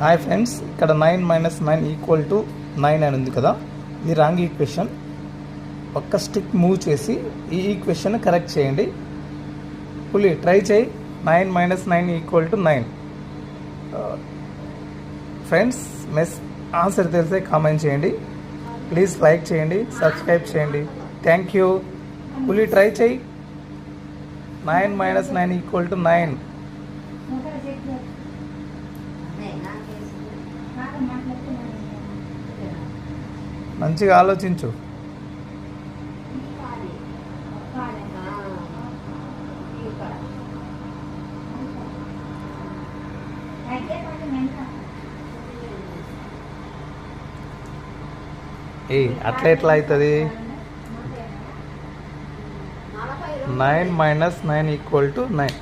Hi friends, ఇక్కడ 9 minus 9 equal to 9 అని ఉంది కదా. ఇది రాంగ్ ఈక్వేషన్. ఒక్క స్టిక్ మూవ్ చేసి ఈ ఈక్వేషన్ కరెక్ట్ చేయండి. పులి ట్రై చేయి. 9 minus 9 equal to 9. Friends, answer తెలిసే కామెంట్ చేయండి. ప్లీజ్ లైక్ చేయండి, సబ్స్క్రైబ్ చేయండి. Thank you. పులి ట్రై చేయి. 9 మైనస్ 9 ఈక్వల్ టు 9. మంచిగా ఆలోచించు. అట్లా ఎట్లా అవుతుంది? 9 మైనస్ 9 ఈక్వల్ టు 9.